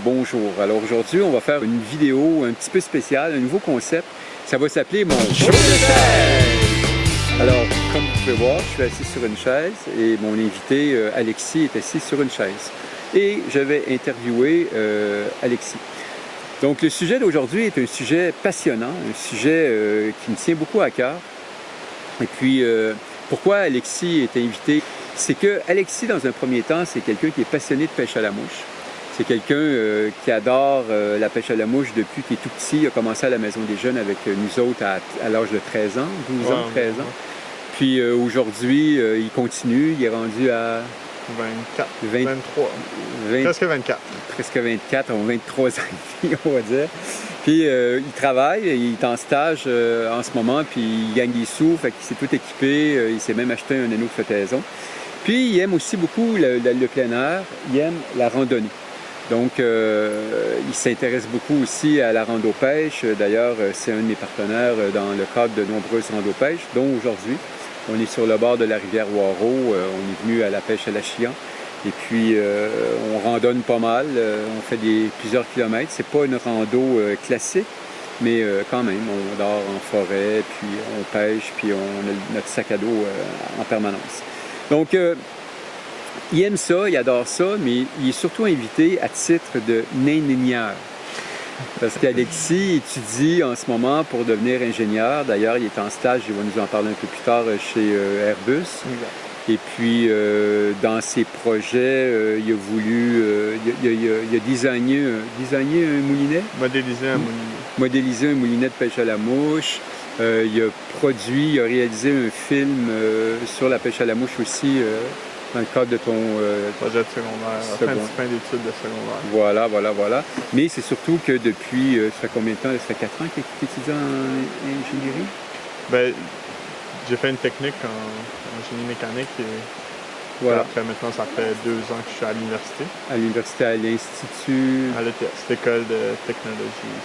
Bonjour. Alors aujourd'hui, on va faire une vidéo un petit peu spéciale, un nouveau concept. Ça va s'appeler mon show de chaise. Alors, comme vous pouvez voir, je suis assis sur une chaise et mon invité Alexis est assis sur une chaise. Et je vais interviewer Alexis. Donc le sujet d'aujourd'hui est un sujet passionnant, un sujet qui me tient beaucoup à cœur. Et puis, pourquoi Alexis est invité? C'est que Alexis, dans un premier temps, c'est quelqu'un qui est passionné de pêche à la mouche. C'est quelqu'un qui adore la pêche à la mouche depuis qu'il est tout petit. Il a commencé à la Maison des Jeunes avec nous autres à l'âge de 13 ans, 12 ans, 13 ans. Puis aujourd'hui, il continue. Il est rendu à 24, 23, presque 24. Presque 24, 23 ans et demi, on va dire. Puis il travaille, il est en stage en ce moment, puis il gagne des sous, fait qu'il s'est tout équipé. Il s'est même acheté un anneau de flottaison. Puis il aime aussi beaucoup le plein air, il aime la randonnée. Donc, il s'intéresse beaucoup aussi à la rando-pêche. D'ailleurs, c'est un de mes partenaires dans le cadre de nombreuses rando-pêches, dont aujourd'hui. On est sur le bord de la rivière Waro. On est venu à la pêche à la Chian. Et puis, on randonne pas mal. On fait plusieurs kilomètres. C'est pas une rando classique, mais quand même, on dort en forêt, puis on pêche, puis on a notre sac à dos en permanence. Donc, il aime ça, il adore ça, mais il est surtout invité à titre de nain-ingénieur. Parce qu'Alexis étudie en ce moment pour devenir ingénieur. D'ailleurs, il est en stage, il va nous en parler un peu plus tard chez Airbus. Exact. Et puis, dans ses projets, il a voulu, il a designé un moulinet. Modéliser un moulinet de pêche à la mouche. Il a réalisé un film sur la pêche à la mouche aussi. Dans le cadre de ton projet de secondaire, fin d'études de secondaire. Voilà. Mais c'est surtout que depuis, ça fait combien de temps? Ça fait 4 ans que tu étudies en ingénierie? Bien, j'ai fait une technique en génie mécanique et voilà. Après, maintenant, ça fait 2 ans que je suis à l'université. À l'université, à l'Institut... À l'ETS, l'École de technologie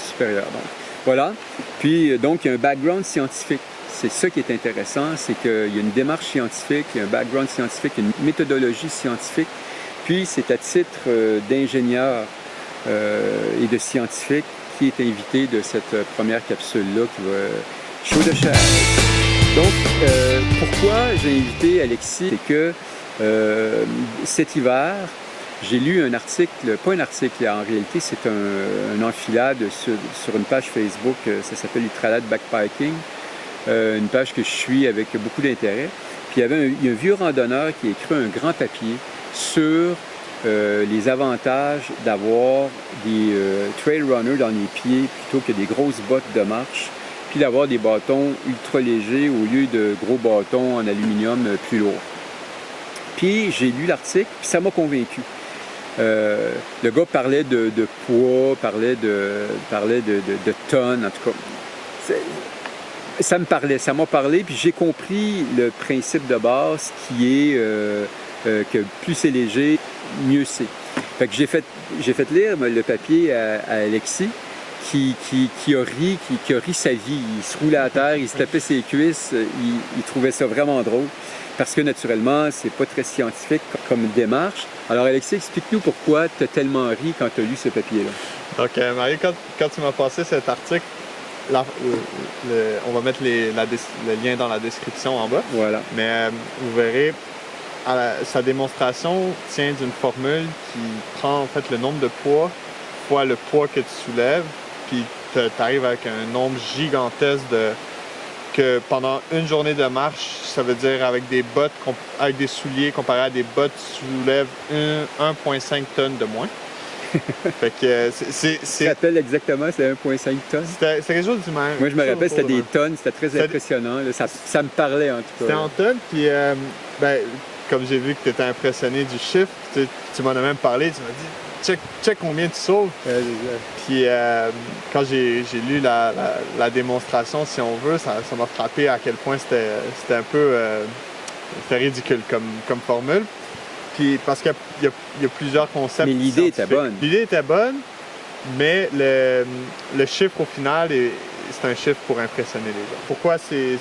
supérieure. Donc. Voilà. Puis, donc, il y a un background scientifique. C'est ça qui est intéressant, c'est qu'il y a une démarche scientifique, il y a un background scientifique, une méthodologie scientifique. Puis c'est à titre d'ingénieur et de scientifique qui est invité de cette première capsule-là qui va show de chaise. Donc, pourquoi j'ai invité Alexis? C'est que cet hiver, j'ai lu un article, pas un article en réalité, c'est un enfilade sur une page Facebook, ça s'appelle Ultralad Backpacking. Une page que je suis avec beaucoup d'intérêt. Puis il y a un vieux randonneur qui a écrit un grand papier sur les avantages d'avoir des trail runners dans les pieds plutôt que des grosses bottes de marche, puis d'avoir des bâtons ultra légers au lieu de gros bâtons en aluminium plus lourds. Puis j'ai lu l'article, puis ça m'a convaincu. Le gars parlait de poids, parlait de tonnes, en tout cas. Ça m'a parlé, puis j'ai compris le principe de base qui est que plus c'est léger, mieux c'est. Fait que j'ai fait lire le papier à Alexis qui a ri sa vie. Il se roulait à terre, il se tapait ses cuisses, il trouvait ça vraiment drôle. Parce que naturellement, c'est pas très scientifique comme démarche. Alors Alexis, explique-nous pourquoi tu as tellement ri quand tu as lu ce papier-là. Donc Marie, quand tu m'as passé cet article, on va mettre le lien dans la description en bas. Voilà. Mais vous verrez, sa démonstration tient d'une formule qui prend en fait le nombre de poids fois le poids que tu soulèves, puis tu arrives avec un nombre gigantesque que pendant une journée de marche, ça veut dire avec des bottes, avec des souliers comparé à des bottes, tu soulèves 1,5 tonnes de moins. Fait que Tu te rappelles exactement, c'est 1,5 tonnes? C'était quelque chose du même. Moi, je me rappelle, c'était des tonnes, c'était très impressionnant. Là, ça me parlait, en tout cas. C'était en tonnes, puis comme j'ai vu que tu étais impressionné du chiffre, tu m'en as même parlé, tu m'as dit check combien tu sauves. Puis quand j'ai lu la démonstration, si on veut, ça m'a frappé à quel point c'était un peu c'était ridicule comme formule. Puis parce qu'il y a plusieurs concepts. Mais l'idée était bonne. L'idée était bonne, mais le chiffre au final, c'est un chiffre pour impressionner les gens. Pourquoi c'est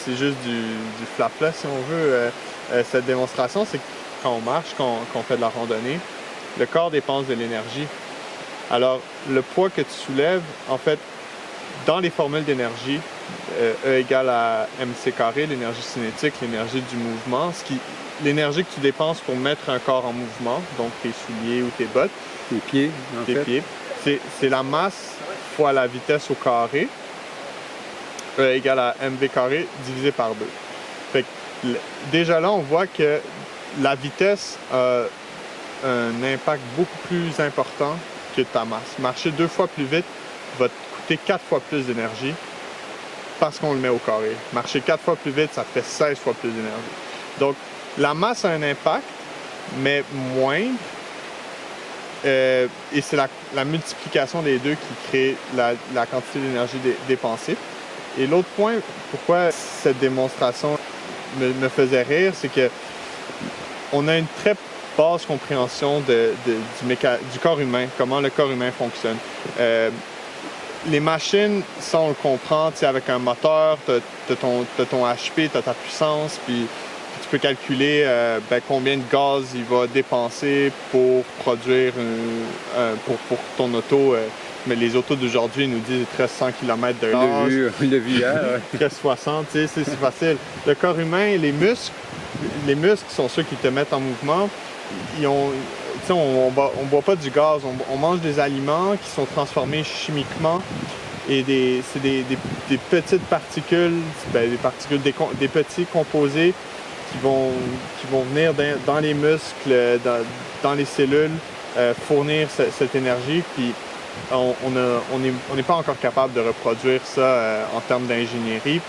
juste du flafla, si on veut, cette démonstration, c'est que quand on marche, quand on fait de la randonnée, Le corps dépense de l'énergie. Alors, le poids que tu soulèves, en fait, dans les formules d'énergie, E égale à mc carré, l'énergie cinétique, l'énergie du mouvement, l'énergie que tu dépenses pour mettre un corps en mouvement, donc tes souliers ou tes bottes, tes pieds, tes pieds, c'est la masse fois la vitesse au carré, E égale à mv carré divisé par 2. Fait que, déjà là, on voit que la vitesse a un impact beaucoup plus important que ta masse. Marcher 2 fois plus vite va te coûter 4 fois plus d'énergie parce qu'on le met au carré. Marcher 4 fois plus vite, ça fait 16 fois plus d'énergie. Donc, la masse a un impact, mais moindre. Et c'est la multiplication des deux qui crée la quantité d'énergie dépensée. Et l'autre point, pourquoi cette démonstration me faisait rire, c'est que on a une très basse compréhension du corps humain, comment le corps humain fonctionne. Les machines, ça on le comprend, avec un moteur, tu as ton HP, tu as ta puissance, puis tu peux calculer combien de gaz il va dépenser pour produire pour ton auto. Mais les autos d'aujourd'hui nous disent 1300 km de gaz. On l'a vu hier. 1360, c'est facile. Le corps humain, les muscles sont ceux qui te mettent en mouvement. On boit pas du gaz, on mange des aliments qui sont transformés chimiquement et c'est des petites particules, des petits composés qui vont venir dans les muscles, dans les cellules, fournir cette énergie. Puis on n'est pas encore capable de reproduire ça en termes d'ingénierie.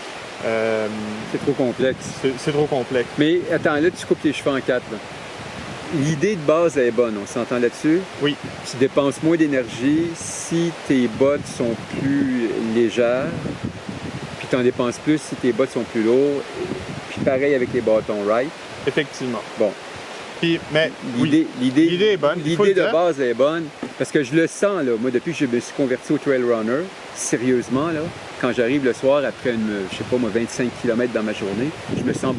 C'est trop complexe. C'est trop complexe. Mais attends, là, tu coupes tes cheveux en 4. L'idée de base est bonne, on s'entend là-dessus? Oui. Tu dépenses moins d'énergie si tes bottes sont plus légères, puis tu en dépenses plus si tes bottes sont plus lourdes, puis pareil avec les bâtons, right? Effectivement. Bon. Puis, mais l'idée est bonne. L'idée de base est bonne, parce que je le sens, là. Moi, depuis que je me suis converti au trail runner, sérieusement, là, quand j'arrive le soir après 25 km dans ma journée, je me sens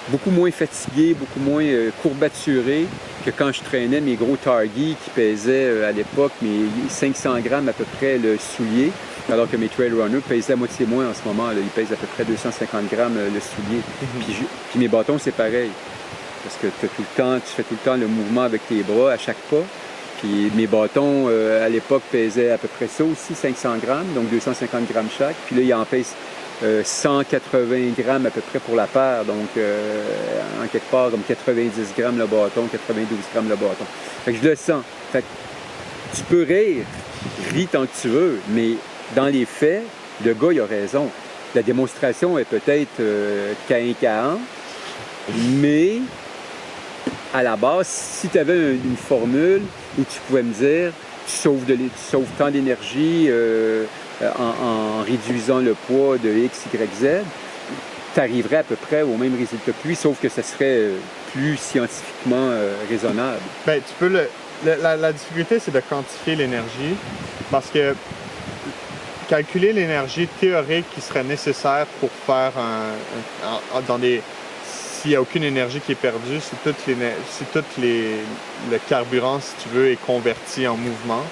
beaucoup moins fatigué, beaucoup moins courbaturé que quand je traînais mes gros Targhee qui pesaient à l'époque mes 500 grammes à peu près le soulier, alors que mes trail runners pesaient à moitié moins en ce moment. Là. Ils pèsent à peu près 250 grammes le soulier. Puis mes bâtons, c'est pareil. Parce que tu fais tout le temps le mouvement avec tes bras à chaque pas. Puis mes bâtons, à l'époque, pesaient à peu près ça aussi, 500 grammes, donc 250 grammes chaque. Puis là, ils en pèsent 180 grammes à peu près pour la paire, donc en quelque part comme 90 grammes le bâton, 92 grammes le bâton. Fait que je le sens. Fait que tu peux rire, ris tant que tu veux, mais dans les faits, le gars, il a raison. La démonstration est peut-être caïn-caïn, mais à la base, si tu avais une formule où tu pouvais me dire tu sauves tant d'énergie en réduisant le poids de X, Y, Z, tu arriverais à peu près au même résultat que lui, sauf que ça serait plus scientifiquement raisonnable. Bien, tu peux la difficulté, c'est de quantifier l'énergie, parce que calculer l'énergie théorique qui serait nécessaire pour faire s'il n'y a aucune énergie qui est perdue, si tout le carburant, si tu veux, est converti en mouvement,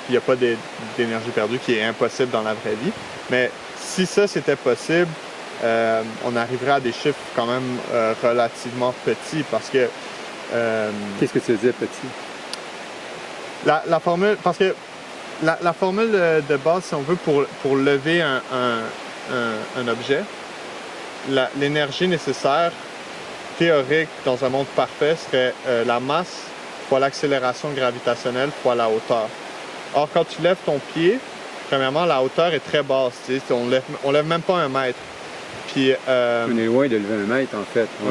il n'y a pas d'énergie perdue, qui est impossible dans la vraie vie. Mais si ça, c'était possible, on arriverait à des chiffres quand même relativement petits, parce que... Qu'est-ce que tu veux dire, petit? La formule... Parce que la formule de base, si on veut, pour lever un objet, l'énergie nécessaire théorique dans un monde parfait serait la masse fois l'accélération gravitationnelle fois la hauteur. Or, quand tu lèves ton pied, premièrement, la hauteur est très basse. On lève même pas 1 mètre. Puis, on est loin de lever 1 mètre, en fait. On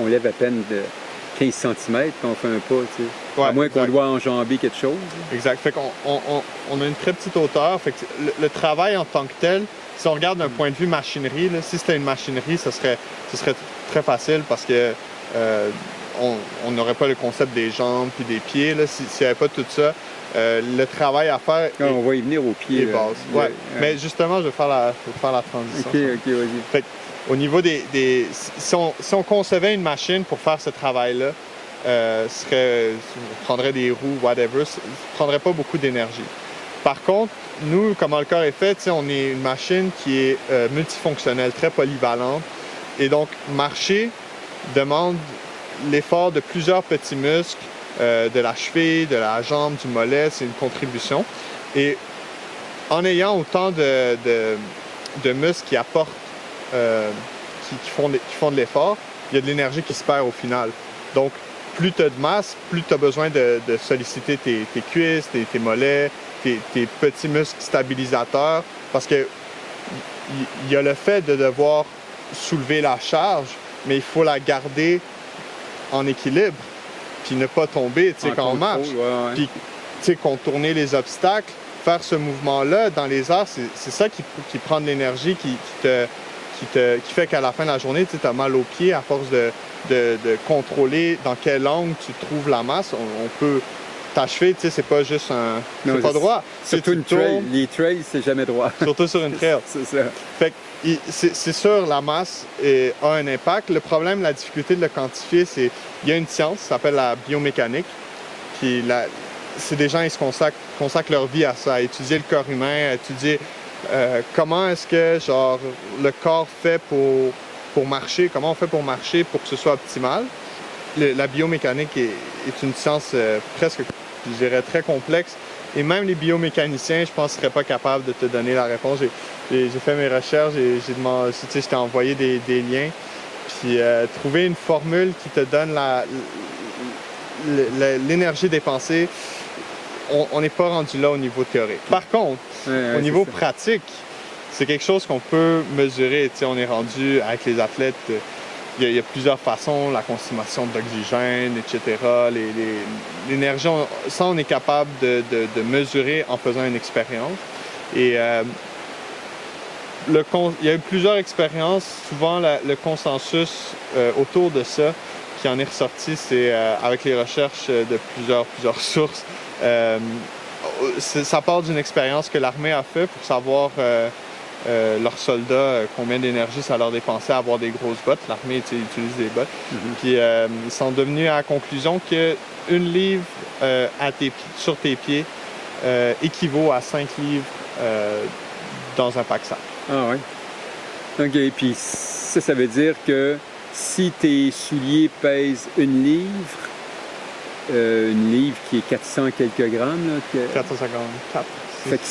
lève à peine de 15 cm quand on fait un pas, tu sais. Ouais, à moins qu'on doit enjamber quelque chose. Exact. Fait qu'on on a une très petite hauteur. Fait que le travail en tant que tel, si on regarde d'un point de vue machinerie, là, si c'était une machinerie, ce serait très facile, parce que on n'aurait pas le concept des jambes puis des pieds. S'il n'y avait pas tout ça, le travail à faire... on va y venir aux pieds. Ouais. Mais justement, je vais faire la transition. OK, vas-y. Fait au niveau si on concevait une machine pour faire ce travail-là, prendrait des roues, whatever, prendrait pas beaucoup d'énergie. Par contre, nous, comment le corps est fait, on est une machine qui est multifonctionnelle, très polyvalente. Et donc, marcher demande l'effort de plusieurs petits muscles, de la cheville, de la jambe, du mollet, c'est une contribution. Et en ayant autant de muscles qui apportent, qui font de l'effort, il y a de l'énergie qui se perd au final. Donc, plus tu as de masse, plus tu as besoin de solliciter tes cuisses, tes mollets, tes petits muscles stabilisateurs, parce que il y a le fait de devoir soulever la charge, mais il faut la garder en équilibre, puis ne pas tomber, quand on marche. Puis, contourner les obstacles, faire ce mouvement-là dans les airs, c'est ça qui prend de l'énergie, qui fait qu'à la fin de la journée, tu as mal aux pieds à force de contrôler dans quel angle tu trouves la masse. On peut t'achever, c'est pas juste un... C'est pas droit. Surtout une trail. Les trails, c'est jamais droit. Surtout sur une trail. C'est ça. Fait que c'est sûr, la masse a un impact. Le problème, la difficulté de le quantifier, c'est il y a une science qui s'appelle la biomécanique. C'est des gens qui consacrent leur vie à ça, à étudier le corps humain, à étudier comment est-ce que le corps fait pour marcher, comment on fait pour marcher pour que ce soit optimal. La biomécanique est une science presque, je dirais, très complexe. Et même les biomécaniciens, je pense, ne seraient pas capables de te donner la réponse. J'ai fait mes recherches, j'ai demandé, je t'ai envoyé des liens. Puis trouver une formule qui te donne l'énergie dépensée, on n'est pas rendu là au niveau théorique. Par contre, au niveau pratique, c'est quelque chose qu'on peut mesurer. On est rendu avec les athlètes, il y a plusieurs façons, la consommation d'oxygène, etc. L'énergie, ça on est capable de mesurer en faisant une expérience. Et il y a eu plusieurs expériences. Souvent, le consensus autour de ça qui en est ressorti, c'est avec les recherches de plusieurs sources. Ça part d'une expérience que l'armée a fait pour savoir leurs soldats combien d'énergie ça leur dépensait à avoir des grosses bottes. L'armée utilise des bottes. Puis ils sont devenus à la conclusion que 1 livre sur tes pieds équivaut à 5 livres dans un pack-sac. Ah oui. OK. Puis ça veut dire que si tes souliers pèsent 1 livre, 1 livre qui est 400 quelques grammes. Là, 454. Fait que,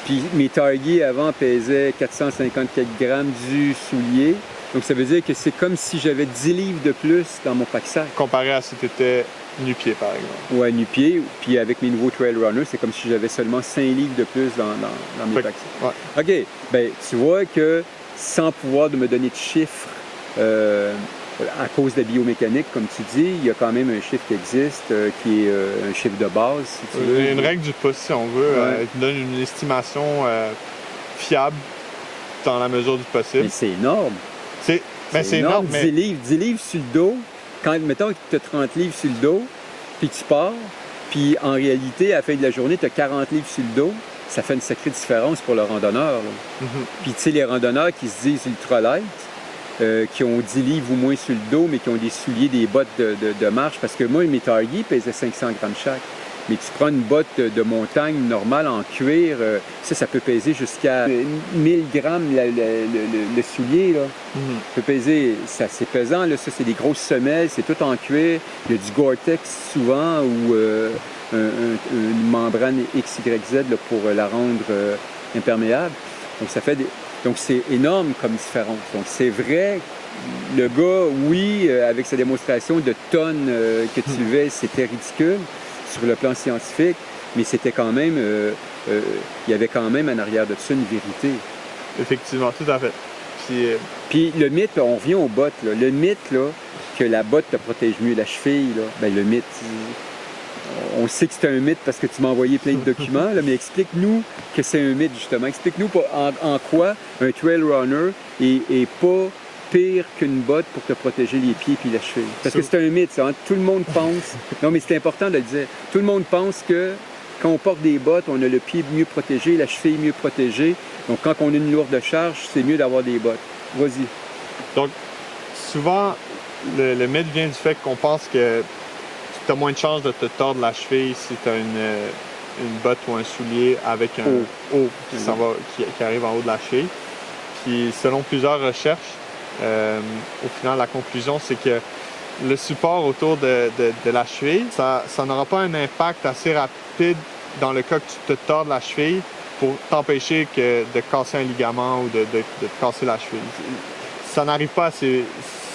puis mes Target avant pesaient 450 quelques grammes du soulier. Donc ça veut dire que c'est comme si j'avais 10 livres de plus dans mon pack-sac. Comparé à si tu étais nu-pied, par exemple. Ouais, nu-pied. Puis avec mes nouveaux Trail Runners, c'est comme si j'avais seulement 5 livres de plus dans mes pack-sacs. Ouais. OK. Ben tu vois que sans pouvoir de me donner de chiffres, à cause de la biomécanique, comme tu dis, il y a quand même un chiffre qui existe, qui est un chiffre de base, si tu veux. Une règle du pouce, si on veut, qui donne une estimation fiable dans la mesure du possible. Mais c'est énorme. C'est énorme. 10 livres sur le dos. Quand, mettons que tu as 30 livres sur le dos, puis tu pars, puis en réalité, à la fin de la journée, tu as 40 livres sur le dos, ça fait une sacrée différence pour le randonneur. Puis tu sais, les randonneurs qui se disent ultralight, qui ont 10 livres ou moins sur le dos, mais qui ont des souliers, des bottes de marche. Parce que moi, mes Target pesaient 500 grammes chaque. Mais tu prends une botte de montagne normale en cuir, ça peut peser jusqu'à 1000 grammes le soulier. Là. Ça peut peser, c'est pesant. Là. Ça, c'est des grosses semelles, c'est tout en cuir. Il y a du Gore-Tex souvent ou une membrane XYZ là, pour la rendre imperméable. Donc, ça fait Donc, c'est énorme comme différence. Donc, c'est vrai, le gars, oui, avec sa démonstration de tonnes que tu levais, c'était ridicule sur le plan scientifique, mais c'était quand même, il y avait quand même en arrière de ça une vérité. Effectivement, tout à fait. Puis le mythe, on revient aux bottes, là. Le mythe, là, que la botte te protège mieux la cheville, là, ben, le mythe, on sait que c'est un mythe parce que tu m'as envoyé plein de documents, là, mais explique-nous que c'est un mythe, justement. Explique-nous en quoi un trail runner est pas pire qu'une botte pour te protéger les pieds et la cheville. Parce que c'est un mythe, ça. Hein? Tout le monde pense... Non, mais c'est important de le dire. Tout le monde pense que quand on porte des bottes, on a le pied mieux protégé, la cheville mieux protégée. Donc, quand on a une lourde charge, c'est mieux d'avoir des bottes. Vas-y. Donc, souvent, le mythe vient du fait qu'on pense que tu as moins de chances de te tordre la cheville si tu as une botte ou un soulier avec un haut qui arrive en haut de la cheville. Puis selon plusieurs recherches, au final, la conclusion, c'est que le support autour de la cheville, ça n'aura pas un impact assez rapide dans le cas que tu te tordes la cheville pour t'empêcher de casser un ligament ou de te casser la cheville. Ça n'arrive pas assez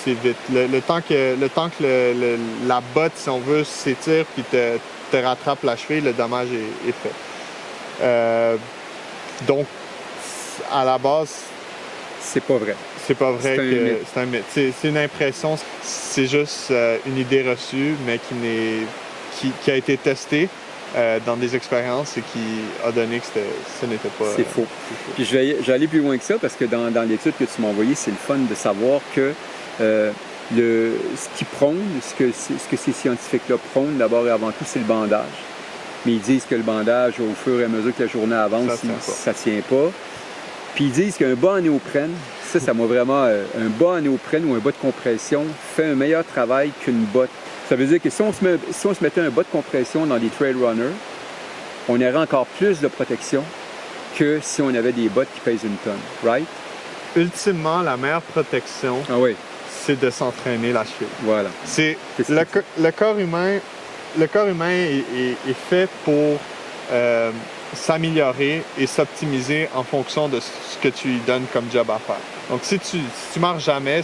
vite. Le temps que la botte, si on veut, s'étire puis te rattrape la cheville, le dommage est fait. Donc, à la base, c'est pas vrai. C'est pas vrai que c'est un mythe. C'est une impression, c'est juste une idée reçue, mais qui a été testée dans des expériences et qui a donné que ce n'était pas... C'est faux. Puis je vais aller plus loin que ça, parce que dans l'étude que tu m'as envoyée, c'est le fun de savoir que ce qu'ils prônent, ce que ces scientifiques-là prônent, d'abord et avant tout, c'est le bandage. Mais ils disent que le bandage, au fur et à mesure que la journée avance, ça tient pas. Puis ils disent qu'un bas en néoprène, ça m'a vraiment... un bas en néoprène ou un bas de compression fait un meilleur travail qu'une botte. Ça veut dire que si on se mettait un bas de compression dans des trail runners, on aurait encore plus de protection que si on avait des bottes qui pèsent une tonne, right? Ultimement, la meilleure protection, c'est de s'entraîner la cheville. Voilà. Le corps humain est fait pour s'améliorer et s'optimiser en fonction de ce que tu lui donnes comme job à faire. Donc, si tu marches jamais,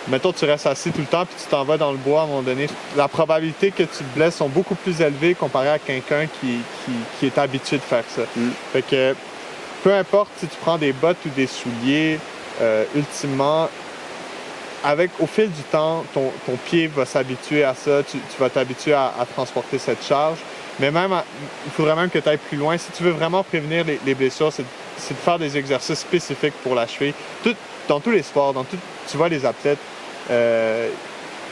mettons, tu restes assis tout le temps puis tu t'en vas dans le bois à un moment donné, la probabilité que tu te blesses sont beaucoup plus élevées comparé à quelqu'un qui est habitué de faire ça. Fait que, peu importe si tu prends des bottes ou des souliers, ultimement, au fil du temps, ton pied va s'habituer à ça, tu vas t'habituer à transporter cette charge. Mais il faudrait même que tu ailles plus loin. Si tu veux vraiment prévenir les blessures, c'est de faire des exercices spécifiques pour la cheville. Dans tous les sports, tu vois les athlètes,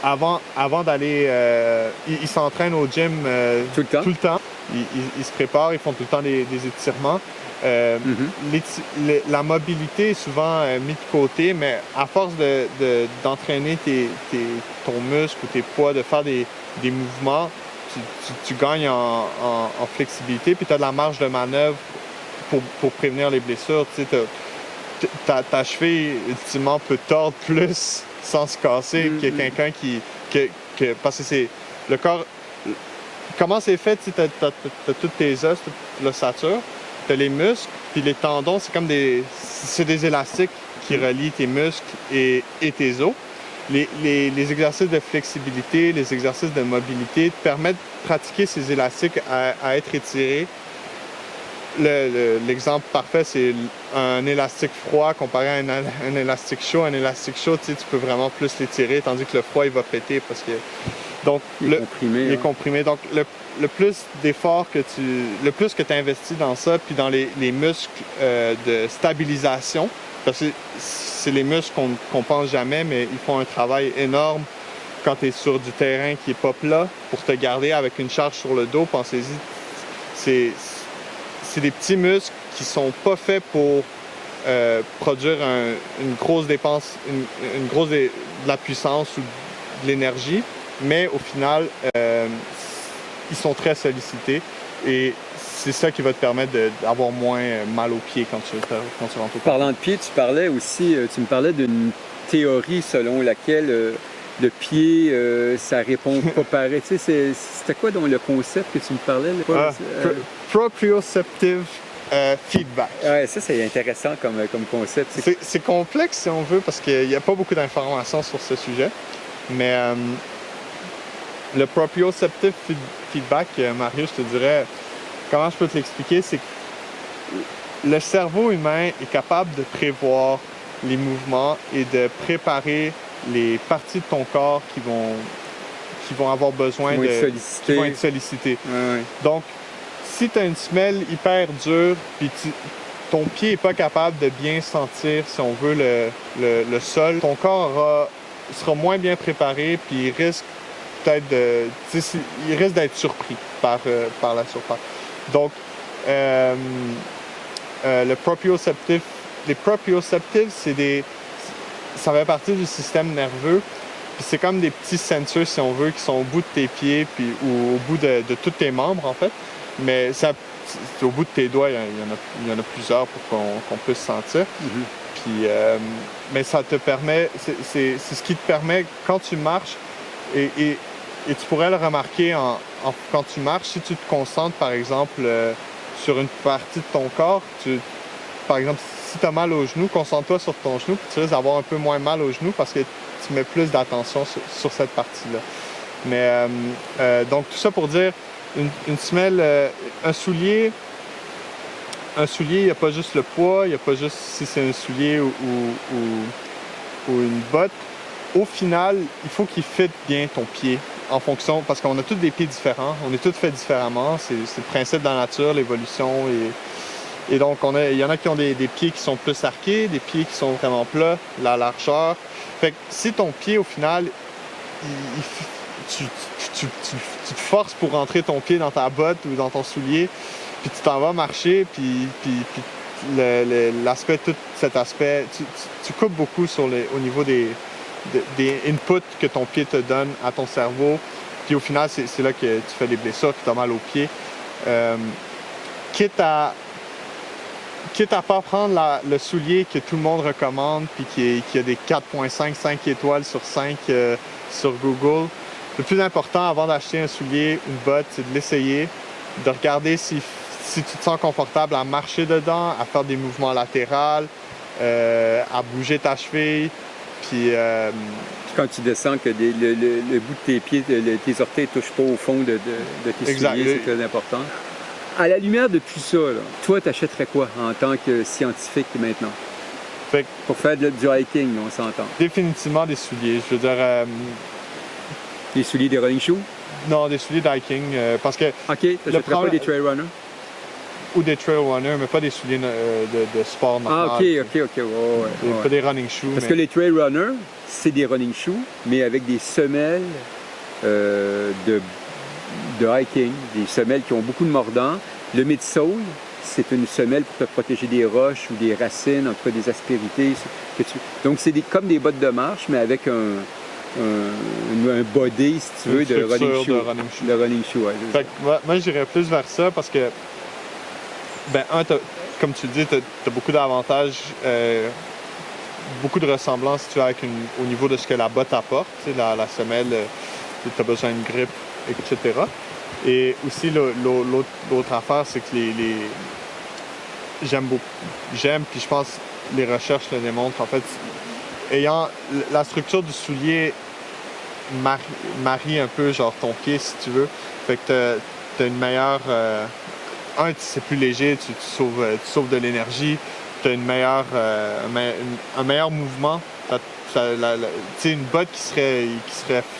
avant d'aller, ils s'entraînent au gym tout le temps. Ils se préparent, ils font tout le temps des étirements. La mobilité est souvent mise de côté, mais à force d'entraîner ton muscle ou tes poids, de faire des mouvements, tu gagnes en flexibilité, puis tu as de la marge de manœuvre pour prévenir les blessures. Tu sais, ta cheville, ultimement, peut tordre plus sans se casser que quelqu'un parce que c'est le corps... Comment c'est fait? Tu as tous tes os, toute l'ossature, tu as les muscles, puis les tendons, c'est des élastiques qui relient tes muscles et tes os. Les exercices de flexibilité, les exercices de mobilité te permettent de pratiquer ces élastiques à être étirés. L'exemple parfait, c'est un élastique froid comparé à un élastique chaud. Un élastique chaud, tu peux vraiment plus l'étirer, tandis que le froid, il va péter parce que... Donc, il est comprimé. Donc, le plus d'efforts le plus que tu investis dans ça, puis dans les muscles de stabilisation, parce que c'est les muscles qu'on pense jamais, mais ils font un travail énorme quand tu es sur du terrain qui est pas plat pour te garder avec une charge sur le dos. Pensez-y, c'est des petits muscles qui sont pas faits pour produire une grosse dépense, de la puissance ou de l'énergie, mais au final, ils sont très sollicités et c'est ça qui va te permettre d'avoir moins mal aux pieds quand tu rentres au parc. Parlant de pieds, tu me parlais d'une théorie selon laquelle le pied, ça répond pas pareil. Tu sais, c'était quoi donc le concept que tu me parlais? Proprioceptive feedback. Ouais, ça, c'est intéressant comme concept. C'est complexe si on veut parce qu'il n'y a pas beaucoup d'informations sur ce sujet, mais le proprioceptive feedback, Marius, je te dirais, comment je peux te l'expliquer, c'est que le cerveau humain est capable de prévoir les mouvements et de préparer les parties de ton corps qui vont avoir besoin qui vont être sollicitées. Ouais. Donc, si tu as une semelle hyper dure, puis ton pied n'est pas capable de bien sentir, si on veut, le sol, ton corps sera moins bien préparé, puis il risque peut-être d'être surpris par la surface. Donc, les proprioceptives, ça fait partie du système nerveux. Puis c'est comme des petits sensors, si on veut, qui sont au bout de tes pieds puis, ou au bout de tous tes membres, en fait. Mais ça, au bout de tes doigts, il y en a plusieurs pour qu'on puisse sentir. Puis, mais ça te permet, c'est ce qui te permet, quand tu marches, et tu pourrais le remarquer quand tu marches, si tu te concentres, par exemple, sur une partie de ton corps, par exemple, si tu as mal au genou, concentre-toi sur ton genou, puis tu risques d'avoir un peu moins mal au genou parce que tu mets plus d'attention sur cette partie-là. Mais donc tout ça pour dire, une semelle, un soulier, il n'y a pas juste le poids, il n'y a pas juste si c'est un soulier ou une botte. Au final, il faut qu'il fitte bien ton pied en fonction, parce qu'on a tous des pieds différents, on est tous faits différemment, c'est le principe de la nature, l'évolution, et donc il y en a qui ont des pieds qui sont plus arqués, des pieds qui sont vraiment plats, la largeur. Fait que si ton pied, au final, tu te forces pour rentrer ton pied dans ta botte ou dans ton soulier, puis tu t'en vas marcher, puis l'aspect, tout cet aspect, tu coupes beaucoup au niveau des inputs que ton pied te donne à ton cerveau, puis au final, c'est là que tu fais des blessures, puis tu as mal aux pieds. Quitte à pas prendre le soulier que tout le monde recommande, puis qui a des 4.5, 5 étoiles sur 5 sur Google, le plus important avant d'acheter un soulier, une botte, c'est de l'essayer, de regarder si tu te sens confortable à marcher dedans, à faire des mouvements latéraux, à bouger ta cheville, puis quand tu descends, que le bout de tes pieds, tes orteils ne touchent pas au fond de tes souliers, c'est très important. À la lumière de tout ça, là, toi, tu achèterais quoi en tant que scientifique maintenant? Pour faire du hiking, on s'entend. Définitivement des souliers. Je veux dire... des souliers des running shoes? Non, des souliers d'hiking. Parce que... OK, tu n'achèterais pas des trail runners? Ou des trail runners, mais pas des souliers de sport normal. Ah, OK. Pas des running shoes. Parce que les trail runners, c'est des running shoes, mais avec des semelles de hiking, des semelles qui ont beaucoup de mordants. Le midsole, c'est une semelle pour te protéger des roches ou des racines, en tout cas des aspérités. Donc, c'est comme des bottes de marche, mais avec un body, si tu veux, de running shoe. De running shoe, ouais. Fait que, moi, j'irais plus vers ça parce que, comme tu le dis, tu as beaucoup d'avantages, beaucoup de ressemblances, si tu veux, au niveau de ce que la botte apporte. Tu sais, la semelle, tu as besoin de grippe, etc. Et aussi, l'autre affaire, c'est que j'aime, puis je pense que les recherches le démontrent, en fait, ayant la structure du soulier marie un peu, genre, ton pied, si tu veux. Fait que t'as une meilleure... c'est plus léger, tu sauves de l'énergie, t'as une meilleure, un meilleur mouvement. Tu sais, une botte qui serait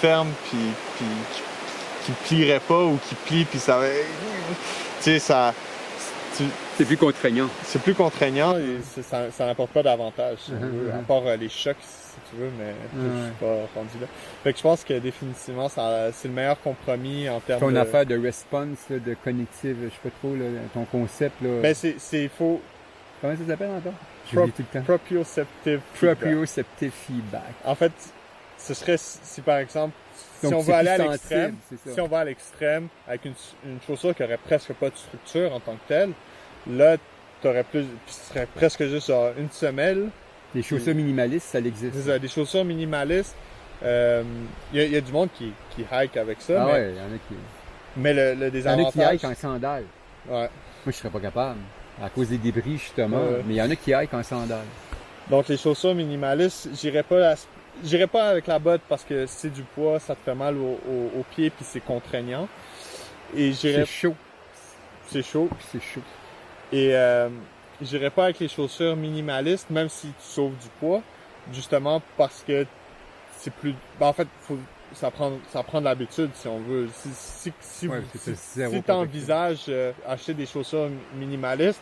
ferme, puis qui plierait pas ou qui plie, puis ça... Tu sais, ça... C'est plus contraignant. C'est plus contraignant et ça n'apporte pas d'avantage, si on veut, à part les chocs, si tu veux, mais je suis pas rendu là. Fait que je pense que définitivement, c'est le meilleur compromis en termes Ton affaire de response, là, de cognitive, je sais pas trop, là, ton concept, là... Ben, c'est faux... Comment ça s'appelle encore? Proprioceptive feedback. En fait, ce serait si par exemple, si on va aller à l'extrême, avec une chaussure qui aurait presque pas de structure en tant que telle, là, t'aurais plus, puis ce serait presque juste une semelle. Les chaussures minimalistes, ça existe. C'est ça, des chaussures minimalistes. Il y a du monde qui hike avec ça. Ah ouais, il y en a qui... Mais le désavantage... Il y en a qui hike en sandales. Ouais. Moi, je serais pas capable, à cause des débris, justement. Mais il y en a qui hike en sandales. Donc, les chaussures minimalistes, j'irais pas avec la botte parce que c'est du poids, ça te fait mal aux pieds puis c'est contraignant. Et c'est chaud. C'est chaud. C'est chaud. Et j'irais pas avec les chaussures minimalistes, même si tu sauves du poids, justement parce que c'est plus... en fait, ça prend de l'habitude, si on veut. Si tu envisages acheter des chaussures minimalistes,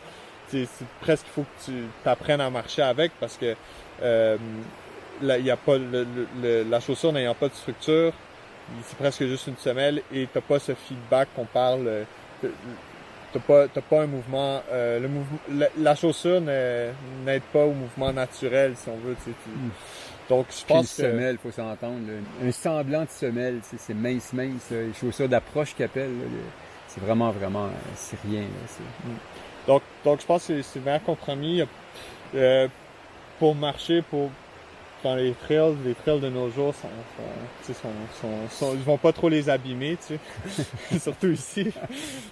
c'est presque il faut que tu apprennes à marcher avec parce que y a pas la chaussure n'ayant pas de structure, c'est presque juste une semelle et t'as pas ce feedback qu'on parle. T'as pas un mouvement. La chaussure n'aide pas au mouvement naturel, si on veut. Donc, je Puis une pense que... semelle, il faut s'entendre. Là. Un semblant de semelle, c'est mince. Là. Les chaussures d'approche qu'ils appellent, là, c'est vraiment, c'est rien. Là, Donc, je pense que c'est le meilleur compromis pour marcher, dans les trails de nos jours, ils vont pas trop les abîmer, tu sais. Surtout ici.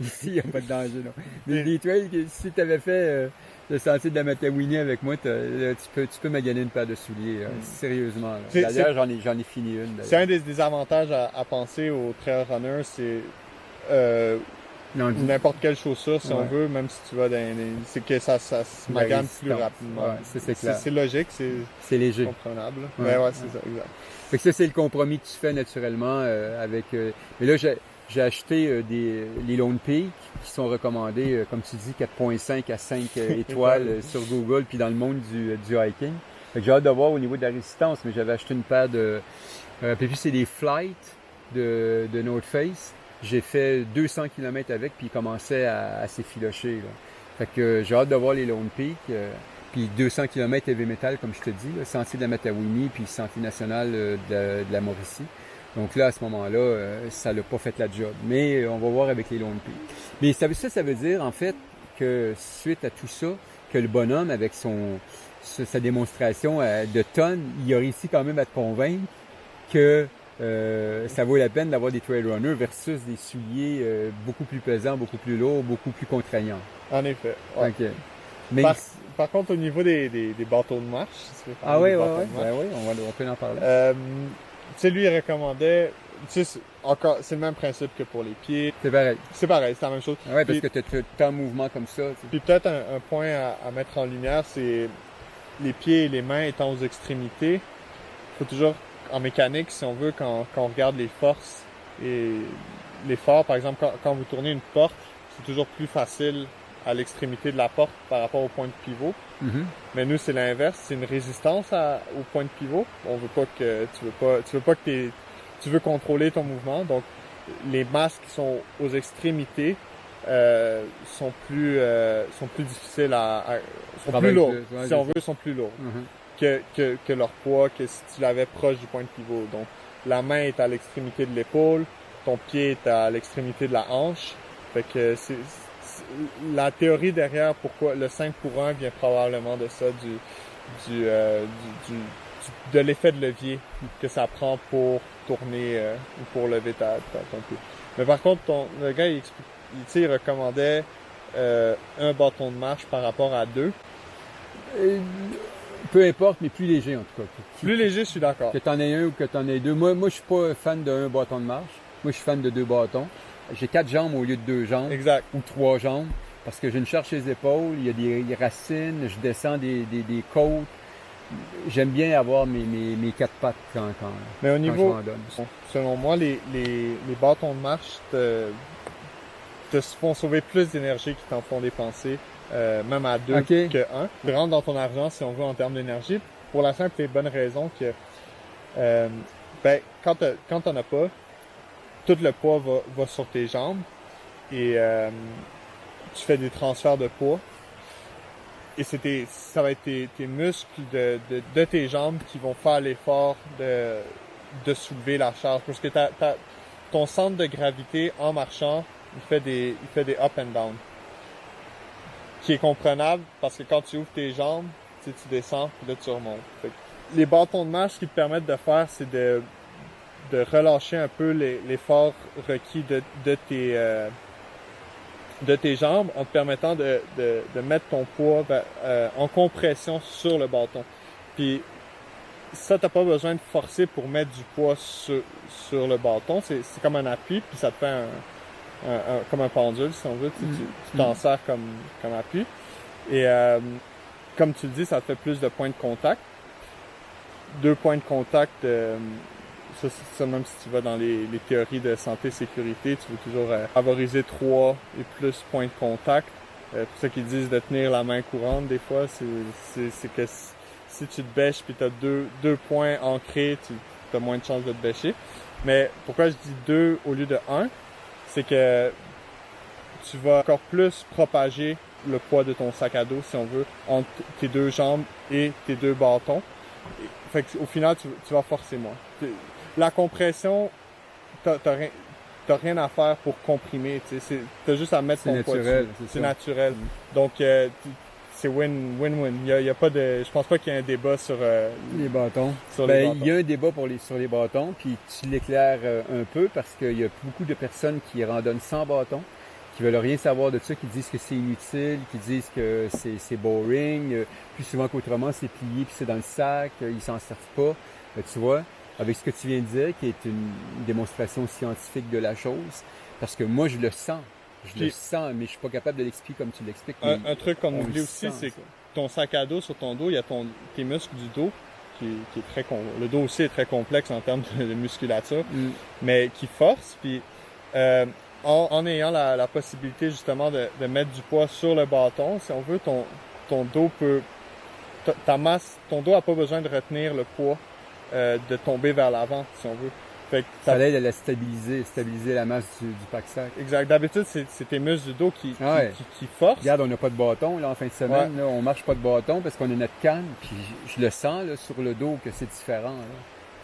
Ici, il n'y a pas de danger. Non. Les trails, si tu avais fait le sentier de la Matawini avec moi, là, tu peux me gagner une paire de souliers. Sérieusement. Là. D'ailleurs, j'en ai fini une. C'est un des avantages à penser aux trail runners, c'est n'importe quelle chaussure, si on veut, même si tu vas c'est que ça se magane plus rapidement. Ouais, c'est clair. C'est logique, c'est léger. Comprenable. Ouais, c'est ça, exact. Fait que ça, c'est le compromis que tu fais naturellement avec... mais là, j'ai acheté les Lone Peak qui sont recommandés, comme tu dis, 4.5 à 5 étoiles sur Google puis dans le monde du hiking. Fait que j'ai hâte de voir au niveau de la résistance, mais j'avais acheté une paire de... puis c'est des Flight de North Face. J'ai fait 200 km avec, puis il commençait à s'effilocher. Là. Fait que j'ai hâte de voir les Lone Peak. Puis 200 km heavy metal, comme je te dis, le sentier de la Matawini, puis le sentier national de la Mauricie. Donc là, à ce moment-là, ça l'a pas fait la job. Mais on va voir avec les Lone Peak. Mais ça veut dire, en fait, que suite à tout ça, que le bonhomme, avec sa démonstration de tonnes, il a réussi quand même à te convaincre que ça vaut la peine d'avoir des trail runners versus des souliers beaucoup plus pesants, beaucoup plus lourds, beaucoup plus contraignants. En effet. Ouais. Okay. Mais par contre, au niveau des bâtons de marche, oui, on peut en parler. Tu sais, lui, il recommandait, tu sais, c'est le même principe que pour les pieds. C'est pareil. C'est la même chose. Oui, parce que tu es en mouvement comme ça. T'sais. Puis peut-être un point à mettre en lumière, c'est les pieds et les mains étant aux extrémités. Il faut toujours, en mécanique, si on veut, quand on regarde les forces et l'effort, par exemple, quand vous tournez une porte, c'est toujours plus facile à l'extrémité de la porte par rapport au point de pivot. Mm-hmm. Mais nous, c'est l'inverse, c'est une résistance au point de pivot. On veut pas que tu veux contrôler ton mouvement. Donc, les masques qui sont aux extrémités sont plus difficiles sont plus lourds. Si on veut, sont plus lourds que leur poids, que si tu l'avais proche du point de pivot. Donc, la main est à l'extrémité de l'épaule, ton pied est à l'extrémité de la hanche. Fait que la théorie derrière pourquoi le 5 pour 1 vient probablement de ça, de l'effet de levier que ça prend pour tourner ou pour lever ton pied. Mais par contre, le gars, il recommandait un bâton de marche par rapport à 2. Peu importe, mais plus léger en tout cas. Plus léger, je suis d'accord. Que tu en aies un ou que tu en aies deux. Moi, je suis pas fan d'un bâton de marche. Moi, je suis fan de 2 bâtons. J'ai 4 jambes au lieu de 2 jambes. Exact. Ou 3 jambes. Parce que j'ai une charge sur les épaules, il y a des racines, je descends des côtes. J'aime bien avoir mes 4 pattes quand Mais au niveau, je m'en donne. Selon moi, les bâtons de marche te font sauver plus d'énergie qu'ils t'en font dépenser, même à 2 que 1. Tu rentres dans ton argent, si on veut, en termes d'énergie, pour la simple et bonne raison que quand t'en as pas, tout le poids va sur tes jambes et tu fais des transferts de poids. Et ça va être tes muscles de tes jambes qui vont faire l'effort de soulever la charge. Parce que ton centre de gravité en marchant, il fait des up and down. Qui est comprenable parce que quand tu ouvres tes jambes, tu descends, puis là tu remontes. Fait que les bâtons de marche, ce qu'ils te permettent de faire, c'est de relâcher un peu l'effort requis de tes jambes en te permettant de mettre ton poids en compression sur le bâton. Puis ça, t'as pas besoin de forcer pour mettre du poids sur le bâton. C'est comme un appui, puis ça te fait comme un pendule, si on veut. Tu t'en sers comme appui. Et comme tu le dis, ça te fait plus de points de contact. 2 points de contact, ça, même si tu vas dans les théories de santé-sécurité, tu veux toujours favoriser 3 et plus points de contact. Pour ça qu'ils disent de tenir la main courante, des fois, c'est que si tu te bêches puis tu as 2 points ancrés, tu as moins de chances de te bêcher. Mais pourquoi je dis 2 au lieu de 1, c'est que tu vas encore plus propager le poids de ton sac à dos, si on veut, entre tes 2 jambes et tes 2 bâtons. Fait qu'au final, tu vas forcer moins. La compression, t'as rien à faire pour comprimer. T'as juste à mettre ton poids naturel, dessus. c'est C'est ça. naturel. Donc, c'est win-win. Y a pas de, je pense pas qu'il y ait un débat sur Les bâtons. sur les bâtons. Il y a un débat sur les bâtons, puis tu l'éclaires un peu parce qu'il y a beaucoup de personnes qui randonnent sans bâton, qui veulent rien savoir de ça, qui disent que c'est inutile, qui disent que c'est boring, plus souvent qu'autrement c'est plié puis c'est dans le sac, ils s'en servent pas. Tu vois, avec ce que tu viens de dire, qui est une démonstration scientifique de la chose, parce que moi je le sens. Je le sens, mais je suis pas capable de l'expliquer comme tu l'expliques. Un truc qu'on on oublie le aussi, sent, c'est ça. que ton sac à dos sur ton dos, il y a tes muscles du dos, qui est très le dos aussi est très complexe en termes de musculature, mais qui force. Puis en ayant la possibilité justement de mettre du poids sur le bâton, si on veut, ton dos peut, ta masse, ton dos a pas besoin de retenir le poids, de tomber vers l'avant, si on veut. Fait que Ça l'aide à la stabiliser la masse du pack-sac. exact. D'habitude, c'est tes muscles du dos qui forcent. Regarde, on n'a pas de bâton là en fin de semaine, là, on marche pas de bâton parce qu'on a notre canne, puis je le sens là, sur le dos que c'est différent.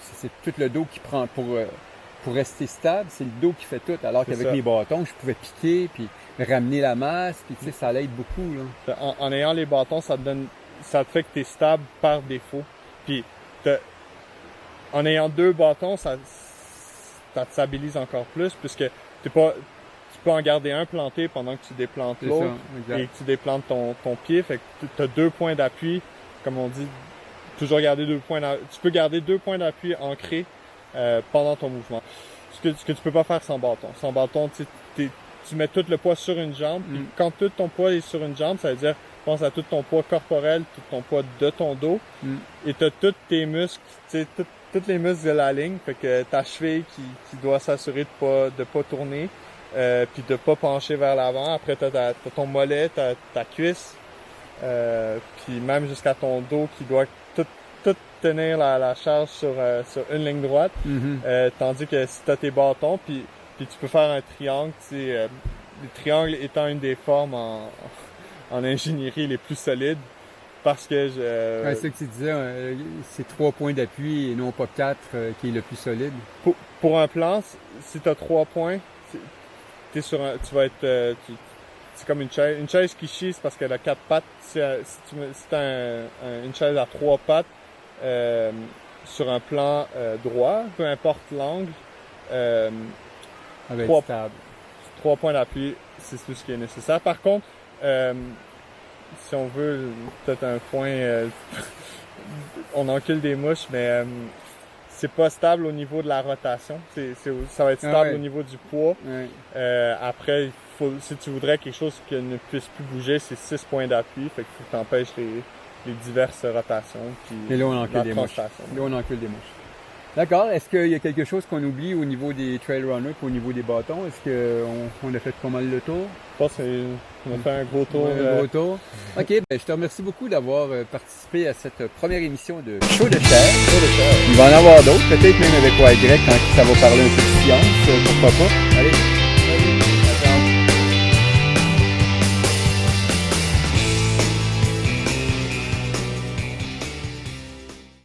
C'est tout le dos qui prend pour rester stable, c'est le dos qui fait tout. Alors qu'avec mes bâtons, je pouvais piquer puis ramener la masse, puis tu sais, ça l'aide beaucoup là. En ayant les bâtons, ça te fait que tu es stable par défaut. Puis en ayant 2 bâtons, ça te stabilise encore plus puisque tu peux en garder un planté pendant que tu déplantes l'autre et que tu déplantes ton pied. Fait que tu as 2 points d'appui, comme on dit, toujours garder 2 points d'appui. Tu peux garder 2 points d'appui ancrés pendant ton mouvement. Ce que tu peux pas faire sans bâton. Sans bâton, tu mets tout le poids sur une jambe. Puis quand tout ton poids est sur une jambe, ça veut dire pense à tout ton poids corporel, tout ton poids de ton dos. Et tu as tous tes muscles, tous les muscles de la ligne. Fait que ta cheville qui doit s'assurer de pas tourner, puis de pas pencher vers l'avant. Après, t'as ton mollet, ta cuisse, puis même jusqu'à ton dos qui doit tout tenir la charge sur une ligne droite. Tandis que si t'as tes bâtons, puis tu peux faire un triangle, le triangle étant une des formes en ingénierie les plus solides, parce que c'est ça que tu disais, c'est 3 points d'appui et non pas 4 qui est le plus solide. Pour un plan, si tu as 3 points, tu vas être c'est comme une chaise qui chie, c'est parce qu'elle a 4 pattes. Si tu as une chaise à 3 pattes sur un plan droit, peu importe l'angle, Elle va être stable. 3 points d'appui, c'est tout ce qui est nécessaire. Par contre, si on veut peut-être un point, on encule des mouches, mais c'est pas stable au niveau de la rotation. Ça va être stable au niveau du poids. Après, si tu voudrais quelque chose qui ne puisse plus bouger, c'est 6 points d'appui. Fait qu'il faut que tu empêches les diverses rotations. Puis et là, on encule des mouches. D'accord. Est-ce qu'il y a quelque chose qu'on oublie au niveau des trail runners et au niveau des bâtons? Est-ce qu'on a fait pas mal le tour? Je pense qu'on a fait un gros tour. Un gros tour. OK, je te remercie beaucoup d'avoir participé à cette première émission de Show de chair. Il va en avoir d'autres, peut-être même avec YY quand ça va parler un peu de science, pourquoi pas. Allez,